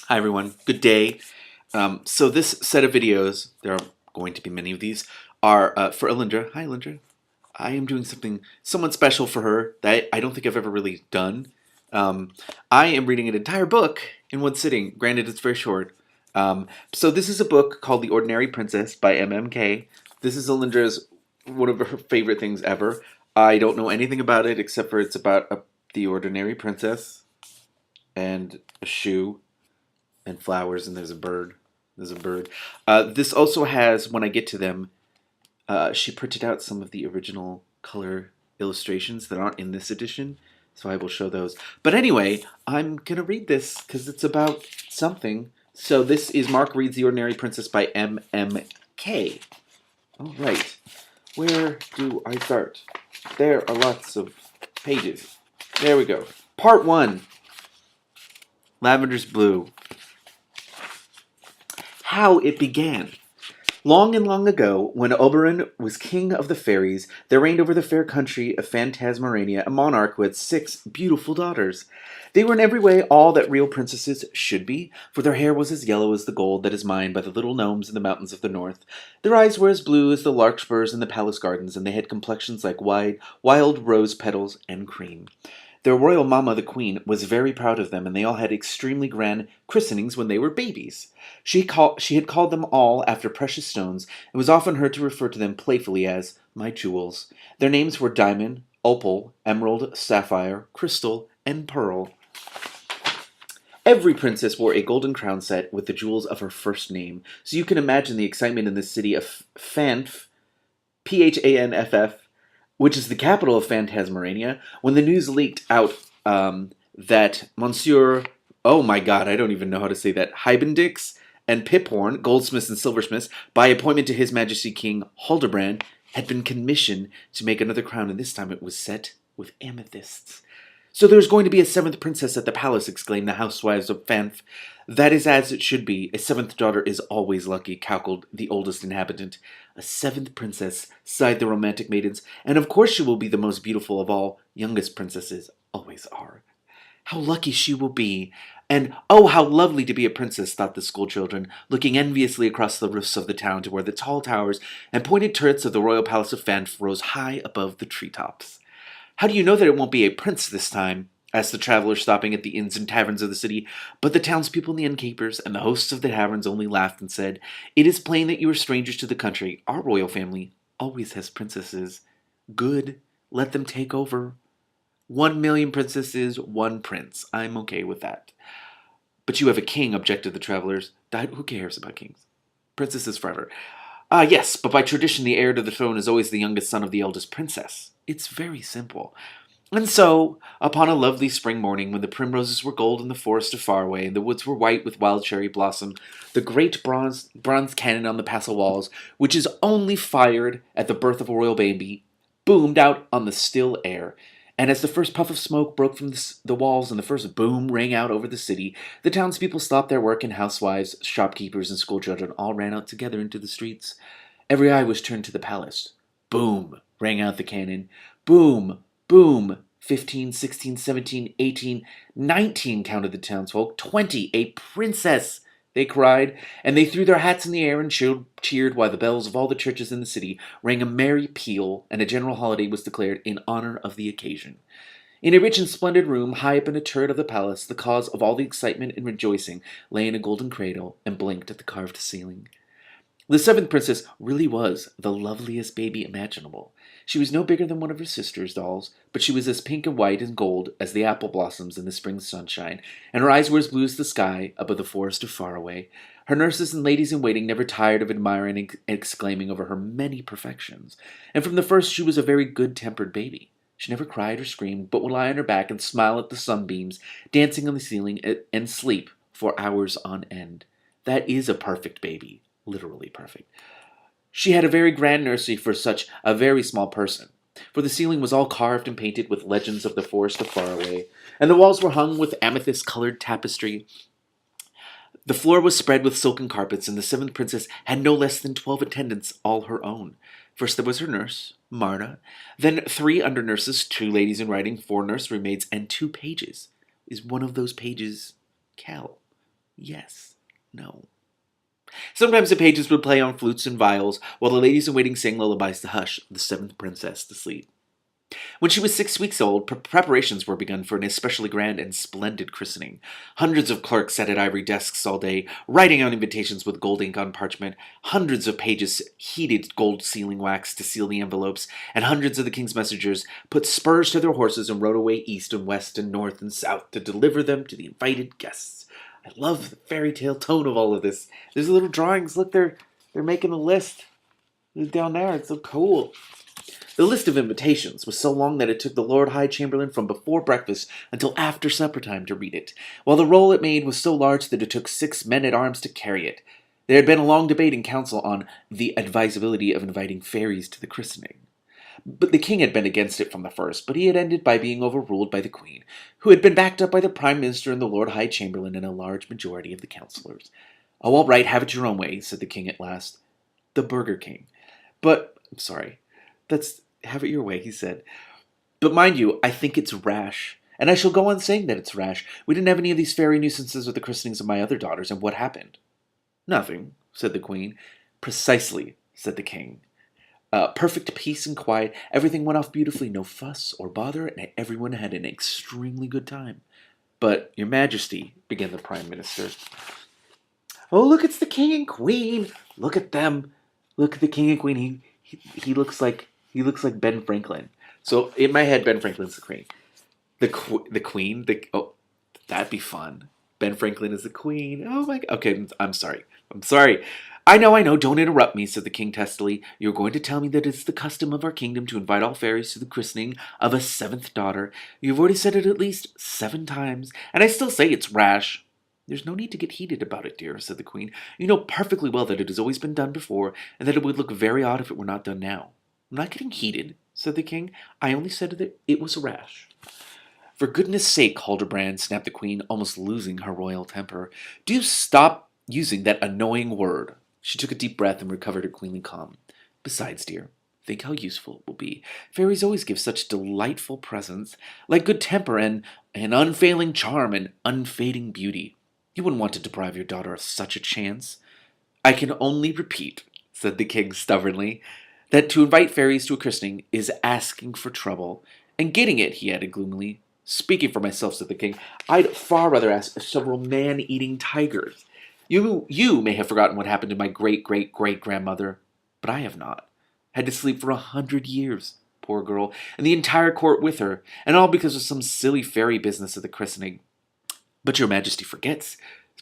Hi everyone, good day. So this set of videos, there are going to be many of these, are for Alindra. Hi Alindra. I am doing something somewhat special for her that I don't think I've ever really done. Um, I am reading an entire book in one sitting. Granted, it's very short. So this is a book called The Ordinary Princess by MMK. This is Alindra's one of her favorite things ever. I don't know anything about it except for it's about the ordinary princess and a shoe and flowers, and there's a bird. There's a bird. This also has, when I get to them, she printed out some of the original color illustrations that aren't in this edition, so I will show those. But anyway, I'm gonna read this because it's about something. So this is Mark Reed's The Ordinary Princess by MMK. All right, where do I start? There are lots of pages. There we go. Part 1. Lavender's Blue. How it began. Long and long ago, when Oberon was king of the fairies, there reigned over the fair country of Phantasmorania a monarch who had 6 beautiful daughters. They were in every way all that real princesses should be, for their hair was as yellow as the gold that is mined by the little gnomes in the mountains of the north. Their eyes were as blue as the larkspurs in the palace gardens, and they had complexions like wild rose petals and cream. Their royal mamma, the queen, was very proud of them, and they all had extremely grand christenings when they were babies. She had called them all after precious stones, and was often heard to refer to them playfully as my jewels. Their names were Diamond, Opal, Emerald, Sapphire, Crystal, and Pearl. Every princess wore a golden crown set with the jewels of her first name, so you can imagine the excitement in the city of Phanf, Phanff, which is the capital of Phantasmorania, when the news leaked out that Monsieur, oh my god, I don't even know how to say that, Hybendix and Piphorn, goldsmiths and silversmiths, by appointment to His Majesty King Hildebrand, had been commissioned to make another crown, and this time it was set with amethysts. So there's going to be a 7th princess at the palace, exclaimed the housewives of Phanf. That is as it should be. A 7th daughter is always lucky, cackled the oldest inhabitant. A 7th princess, sighed the romantic maidens, and of course she will be the most beautiful of all. Youngest princesses always are. How lucky she will be! And oh, how lovely to be a princess, thought the schoolchildren, looking enviously across the roofs of the town to where the tall towers and pointed turrets of the royal palace of Phanf rose high above the treetops. How do you know that it won't be a prince this time? Asked the traveler stopping at the inns and taverns of the city. But the townspeople and the innkeepers and the hosts of the taverns only laughed and said, It is plain that you are strangers to the country. Our royal family always has princesses. Good. Let them take over. 1,000,000 princesses, 1 prince. I'm okay with that. But you have a king, objected the travelers. Who cares about kings? Princesses forever. Ah, yes, but by tradition the heir to the throne is always the youngest son of the eldest princess. It's very simple. And so, upon a lovely spring morning, when the primroses were gold in the forest of Faraway, and the woods were white with wild cherry blossom, the great bronze cannon on the castle walls, which is only fired at the birth of a royal baby, boomed out on the still air. And as the first puff of smoke broke from the walls and the first boom rang out over the city, the townspeople stopped their work, and housewives, shopkeepers, and schoolchildren all ran out together into the streets. Every eye was turned to the palace. Boom! Rang out the cannon. Boom! Boom! 15, 16, 17, 18, 19, counted the townsfolk. 20! A princess! They cried, and they threw their hats in the air and cheered while the bells of all the churches in the city rang a merry peal, and a general holiday was declared in honor of the occasion. In a rich and splendid room, high up in a turret of the palace, the cause of all the excitement and rejoicing lay in a golden cradle and blinked at the carved ceiling. The 7th princess really was the loveliest baby imaginable. She was no bigger than one of her sister's dolls, but she was as pink and white and gold as the apple blossoms in the spring sunshine, and her eyes were as blue as the sky above the forest of Faraway. Her nurses and ladies-in-waiting never tired of admiring and exclaiming over her many perfections, and from the first she was a very good-tempered baby. She never cried or screamed, but would lie on her back and smile at the sunbeams, dancing on the ceiling, and sleep for hours on end. That is a perfect baby. Literally perfect. She had a very grand nursery for such a very small person, for the ceiling was all carved and painted with legends of the forest of Faraway, and the walls were hung with amethyst-colored tapestry. The floor was spread with silken carpets, and the 7th princess had no less than 12 attendants, all her own. First there was her nurse, Marna, then 3 under-nurses, 2 ladies-in-waiting, 4 nursery maids, and 2 pages. Is one of those pages Cal? Yes. No. Sometimes the pages would play on flutes and viols, while the ladies in waiting sang lullabies to hush the seventh princess to sleep. When she was 6 weeks old, preparations were begun for an especially grand and splendid christening. Hundreds of clerks sat at ivory desks all day, writing out invitations with gold ink on parchment. Hundreds of pages heated gold sealing wax to seal the envelopes, and hundreds of the king's messengers put spurs to their horses and rode away east and west and north and south to deliver them to the invited guests. I love the fairy tale tone of all of this. There's little drawings. Look, they're making a list. Look down there. It's so cool. The list of invitations was so long that it took the Lord High Chamberlain from before breakfast until after supper time to read it, while the roll it made was so large that it took 6 men-at-arms to carry it. There had been a long debate in council on the advisability of inviting fairies to the christening. But the king had been against it from the first, but he had ended by being overruled by the queen, who had been backed up by the prime minister and the Lord High Chamberlain and a large majority of the councillors. "Oh, all right, have it your own way," said the king at last. The Burger King. I'm sorry. Have it your way, he said. "But mind you, I think it's rash. And I shall go on saying that it's rash. We didn't have any of these fairy nuisances at the christenings of my other daughters, and what happened?" "Nothing," said the queen. "Precisely," said the king. Perfect peace and quiet. Everything went off beautifully. No fuss or bother, and everyone had an extremely good time. "But, your majesty," began the prime minister. "Oh, look, it's the king and queen. Look at them. Look at the king and queen. He looks like Ben Franklin." So in my head, Ben Franklin's the queen. The queen. That'd be fun. Ben Franklin is the queen. Oh my god. Okay, I'm sorry. I know. Don't interrupt me," said the king testily. "You're going to tell me that it's the custom of our kingdom to invite all fairies to the christening of a seventh daughter. You've already said it at least 7 times, and I still say it's rash." "There's no need to get heated about it, dear," said the queen. "You know perfectly well that it has always been done before, and that it would look very odd if it were not done now." "I'm not getting heated," said the king. "I only said that it was rash." "For goodness sake, Halderbrand," snapped the queen, almost losing her royal temper, "do stop using that annoying word." She took a deep breath and recovered her queenly calm. "Besides, dear, think how useful it will be. Fairies always give such delightful presents, like good temper and an unfailing charm and unfading beauty. You wouldn't want to deprive your daughter of such a chance." "I can only repeat," said the king stubbornly, "that to invite fairies to a christening is asking for trouble. And getting it," he added gloomily. "Speaking for myself," said the king, "I'd far rather ask several man-eating tigers. You may have forgotten what happened to my great-great-great-grandmother, but I have not. Had to sleep for 100 years, poor girl, and the entire court with her, and all because of some silly fairy business at the christening." "But your majesty forgets,"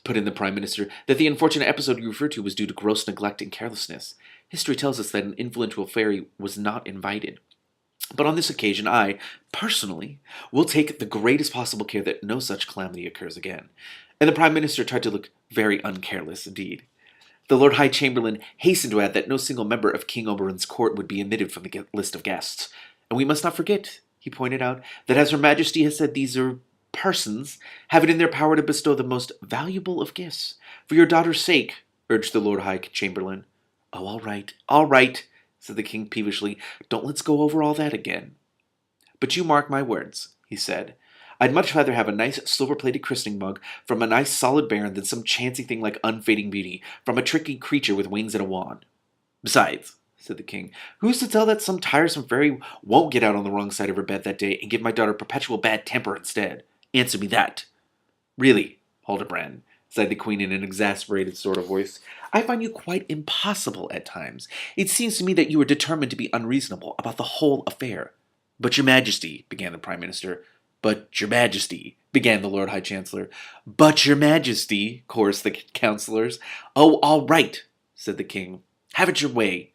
put in the prime minister, "that the unfortunate episode you refer to was due to gross neglect and carelessness. History tells us that an influential fairy was not invited. But on this occasion, I, personally, will take the greatest possible care that no such calamity occurs again." And the prime minister tried to look very uncareless indeed. The Lord High Chamberlain hastened to add that no single member of King Oberon's court would be omitted from the list of guests. "And we must not forget," he pointed out, "that as Her Majesty has said, these persons have it in their power to bestow the most valuable of gifts. For your daughter's sake," urged the Lord High Chamberlain. "Oh, all right," said the king peevishly. "Don't let's go over all that again." "But you mark my words," he said. "I'd much rather have a nice silver-plated christening mug from a nice solid baron than some chancy thing like unfading beauty from a tricky creature with wings and a wand. Besides," said the king, "who's to tell that some tiresome fairy won't get out on the wrong side of her bed that day and give my daughter perpetual bad temper instead? Answer me that." "Really, Halderbrand," sighed the queen in an exasperated sort of voice, "I find you quite impossible at times. It seems to me that you are determined to be unreasonable about the whole affair." "But your majesty," began the prime minister. "But your majesty," began the Lord High Chancellor. "But your majesty," chorused the councillors. "Oh, all right," said the king. "Have it your way.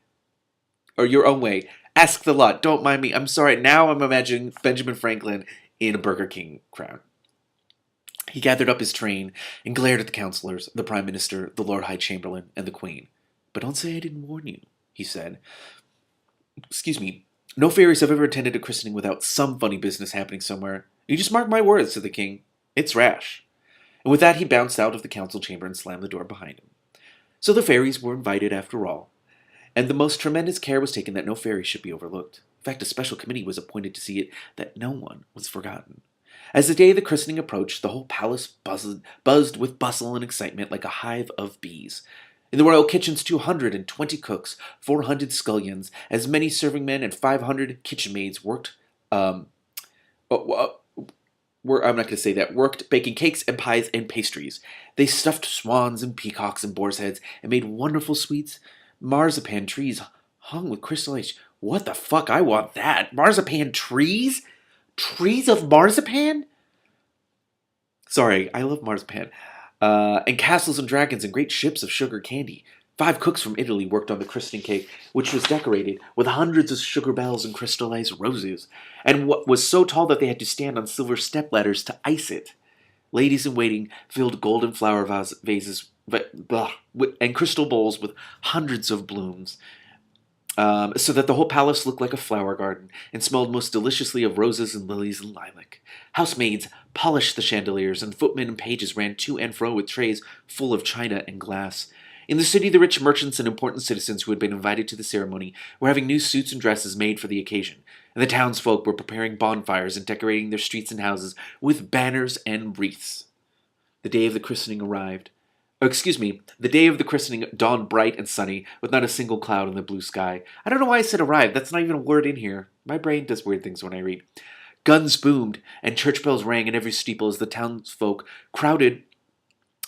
Or your own way. Ask the lot. Don't mind me. I'm sorry. Now I'm imagining Benjamin Franklin in a Burger King crown." He gathered up his train and glared at the councillors, the prime minister, the Lord High Chamberlain, and the queen. "But don't say I didn't warn you," he said. "Excuse me. No fairies have ever attended a christening without some funny business happening somewhere. You just mark my words," said the king. "It's rash." And with that he bounced out of the council chamber and slammed the door behind him. So the fairies were invited after all, and the most tremendous care was taken that no fairy should be overlooked. In fact, a special committee was appointed to see it that no one was forgotten. As the day of the christening approached, the whole palace buzzed with bustle and excitement like a hive of bees. In the royal kitchens, 220 cooks, 400 scullions, as many serving men, and 500 kitchen maids worked. Um, uh, uh, I'm not going to say that. Worked baking cakes and pies and pastries. They stuffed swans and peacocks and boars' heads and made wonderful sweets. Marzipan trees hung with crystallized. What the fuck? I want that. Marzipan trees? Trees of marzipan? Sorry, I love marzipan. And castles and dragons and great ships of sugar candy. 5 cooks from Italy worked on the christening cake, which was decorated with hundreds of sugar bells and crystallized roses, and what was so tall that they had to stand on silver stepladders to ice it. Ladies in waiting filled golden flower vases and crystal bowls with hundreds of blooms, so that the whole palace looked like a flower garden and smelled most deliciously of roses and lilies and lilac. Housemaids polished the chandeliers, and footmen and pages ran to and fro with trays full of china and glass. In the city, the rich merchants and important citizens who had been invited to the ceremony were having new suits and dresses made for the occasion, and the townsfolk were preparing bonfires and decorating their streets and houses with banners and wreaths. The day of the christening arrived. The day of the christening dawned bright and sunny, with not a single cloud in the blue sky. I don't know why I said arrived. That's not even a word in here. My brain does weird things when I read. Guns boomed, and church bells rang in every steeple as the townsfolk crowded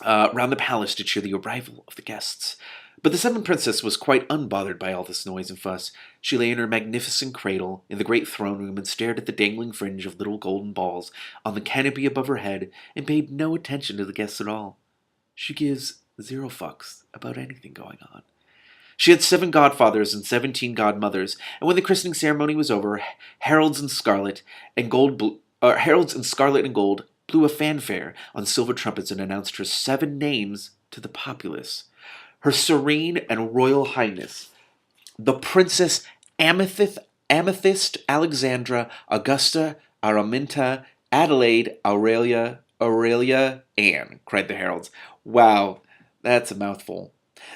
round the palace to cheer the arrival of the guests. But the seventh princess was quite unbothered by all this noise and fuss. She lay in her magnificent cradle in the great throne room and stared at the dangling fringe of little golden balls on the canopy above her head and paid no attention to the guests at all. She gives 0 fucks about anything going on. She had 7 godfathers and 17 godmothers, and when the christening ceremony was over, heralds in scarlet and gold blew a fanfare on silver trumpets and announced her 7 names to the populace. Her Serene and Royal Highness, the Princess Amethyst Alexandra Augusta Araminta Adelaide Aurelia Anne, cried the heralds. Wow, that's a mouthful.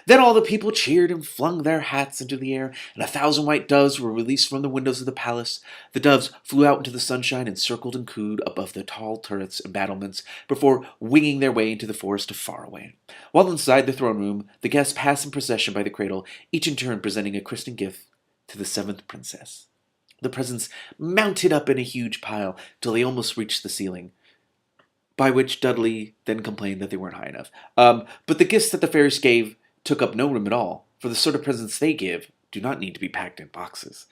Then all the people cheered and flung their hats into the air, and 1,000 white doves were released from the windows of the palace. The doves flew out into the sunshine and circled and cooed above the tall turrets and battlements before winging their way into the forest of Faraway. While inside the throne room, the guests passed in procession by the cradle, each in turn presenting a christening gift to the 7th princess. The presents mounted up in a huge pile till they almost reached the ceiling, by which Dudley then complained that they weren't high enough. But the gifts that the fairies gave took up no room at all, for the sort of presents they give do not need to be packed in boxes.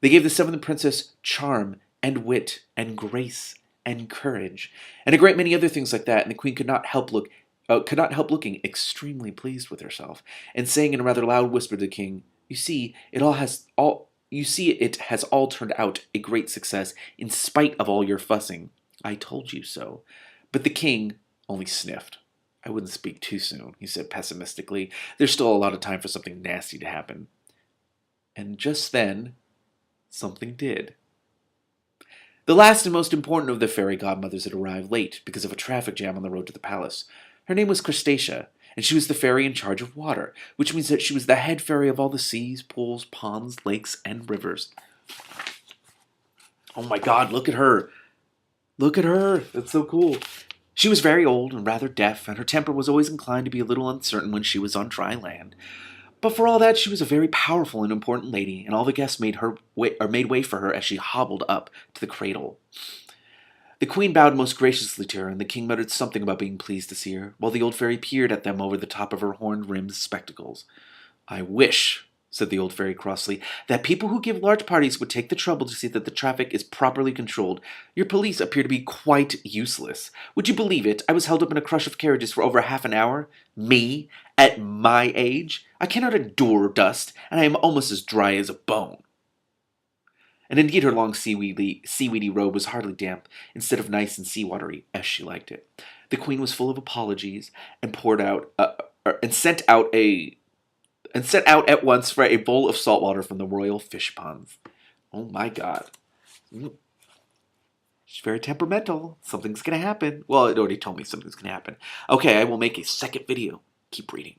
They gave the 7th princess charm and wit and grace and courage, and a great many other things like that, and the queen could not help looking extremely pleased with herself, and saying in a rather loud whisper to the king, "You see, it has all turned out a great success, in spite of all your fussing. I told you so." But the king only sniffed. "I wouldn't speak too soon," he said pessimistically. "There's still a lot of time for something nasty to happen." And just then, something did. The last and most important of the fairy godmothers had arrived late because of a traffic jam on the road to the palace. Her name was Crustacea, and she was the fairy in charge of water, which means that she was the head fairy of all the seas, pools, ponds, lakes, and rivers. Oh my god, look at her! Look at her! That's so cool. She was very old and rather deaf, and her temper was always inclined to be a little uncertain when she was on dry land. But for all that, she was a very powerful and important lady, and all the guests made way for her as she hobbled up to the cradle. The queen bowed most graciously to her, and the king muttered something about being pleased to see her, while the old fairy peered at them over the top of her horn-rimmed spectacles. "I wish," said the old fairy crossly, "that people who give large parties would take the trouble to see that the traffic is properly controlled. Your police appear to be quite useless. Would you believe it? I was held up in a crush of carriages for over half an hour. Me? At my age? I cannot endure dust, and I am almost as dry as a bone." And indeed her long seaweedy robe was hardly damp, instead of nice and sea-watery, as she liked it. The queen was full of apologies, and sent out at once for a bowl of salt water from the royal fish ponds. Oh my god. She's very temperamental. Something's gonna happen. Well, it already told me something's gonna happen. Okay, I will make a second video. Keep reading.